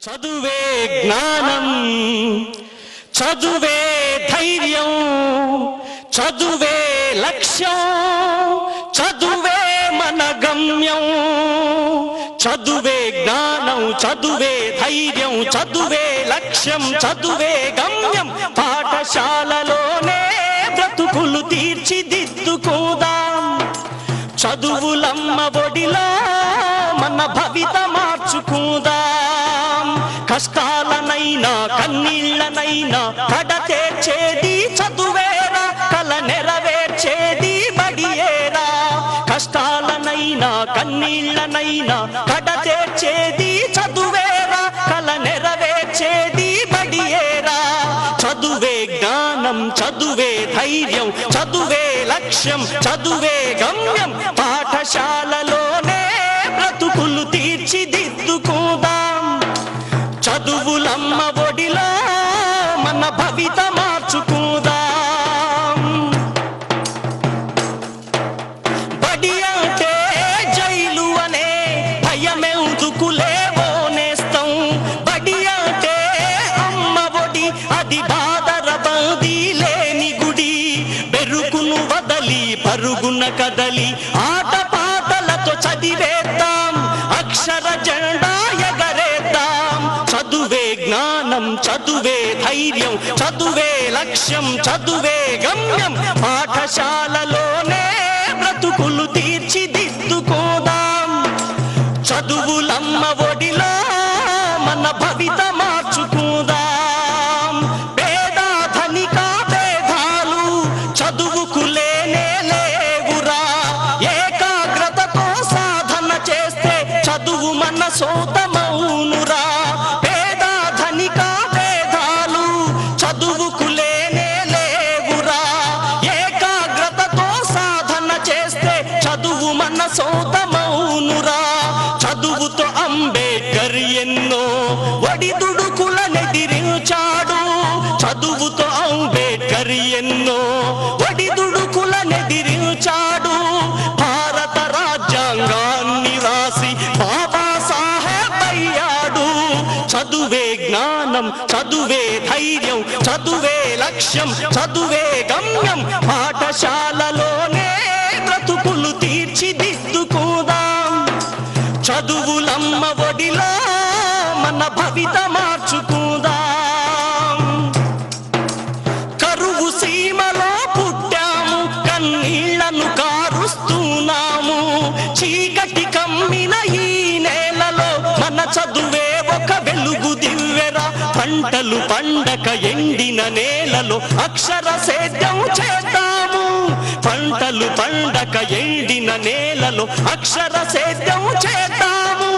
చదువే జ్ఞానం, చదువే ధైర్యం, చదువే లక్ష్యం, చదువే మన గమ్యం. చదువే జ్ఞానం, చదువే ధైర్యం, చదువే లక్ష్యం, చదువే గమ్యం. పాఠశాలలోనే బ్రతుకులు తీర్చిదిద్దుకుందాం. చదువులమ్మ ఒడిలో మన భవిత మార్చుకుందాం. కష్టాలనైనా కన్నీళ్లనైనా కడతేర్చేది చదువేరా, కల నెరవేర్చేది బడియేరా. కష్టాలనైనా కన్నీళ్లనైనా కడతేర్చేది చదువేరా, కల నెరవేర్చేది బడియేరా. చదువే జ్ఞానం, చదువే ధైర్యం, చదువే లక్ష్యం, చదువే గమ్యం. పాఠశాలలోనే బ్రతుకులు తీర్చిదిద్దుకుందాం. చదువులమ్మ ఒడిలో మన భవిత మార్చుకుందాం. బడి అంటే జైలు అనే భయమెందుకులేవో నేస్తం. బడి అంటే అమ్మ ఒడి, అది బాదర బందీ లేని గుడి. బెరుకును వదలి పరుగున కదలి ఆట పాటలతో చదివేద్దాం. అక్షర జెండా ఎగరేద్దాం. చదువే జ్ఞానం, చదువే ధైర్యం, చదువే లక్ష్యం, చదువే గమ్యం. పాఠశాలలోనే బ్రతుకులు తీర్చిదిద్దుకోదాం. చదువులమ్మ ఒడిలో మన భవిత మార్చుకుందాం. పేద ధనిక భేదాలు చదువుకు లేనే లేవురా. ఏకాగ్రతతో సాధన చేస్తే చదువు మన సొంతమౌనురా. పేద ధనిక భేదాలు చదువుకు లేనే లేవురా. ఏకాగ్రతతో సాధన చేస్తే చదువు మన సొంతమౌనురా. చదువుతో అంబేద్కర్ ఎన్నో ఒడిదుడుకులనెదిరించాడు. చదువుతో అంబేద్కర్ ఎన్నో ఒడిదుడుకులనెదిరించాడు. భారత రాజ్యాంగాన్ని రాసి బాబాసాహెబ్ అయ్యాడు. చదువే జ్ఞానం, చదువే ధైర్యం, చదువే లక్ష్యం, చదువే గమ్యం. పాఠశాలలోనే బ్రతుకులు తీర్చిదిద్దుకుందాం. చదువులమ్మ ఒడిలో మన భవిత మార్చుకుందాం. కరువు సీమలో పుట్టాము, కన్నీళ్లను కారుస్తున్నాము. చీకటి కమ్మిన ఈ నేలలో మన చదువే ఒక వెలుగు దివ్వెరా. పంటలు పండక ఎండిన నేలలో అక్షర సేద్యం చేద్దాము. పంటలు పండక ఎండిన నేలలో అక్షర సేద్యం చేద్దాము.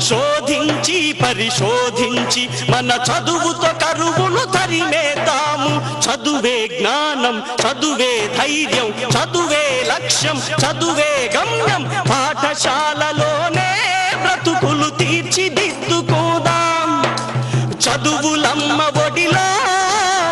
శోధించి పరిశోధించి మన చదువుతో కరువును తరిమేద్దాము. చదువే జ్ఞానం, చదువే ధైర్యం, చదువే లక్ష్యం, చదువే గమ్యం. పాఠశాలలోనే బ్రతుకులు తీర్చిదిద్దుకోదాం. చదువులమ్మ ఒడిలో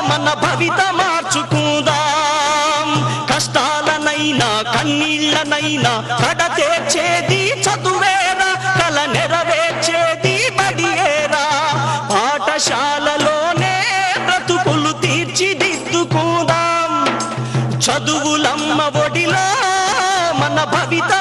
మన భవిత మార్చుకుందాం. కష్టాలనైనా కన్నీళ్లనైనా కడతేర్చేది చదువేరా, కల నెరవేర్చేది బడియేరా. పాఠశాలలోనే బ్రతుకులు తీర్చిదిద్దుకుందాం. చదువులమ్మ ఒడిలో మన భవిత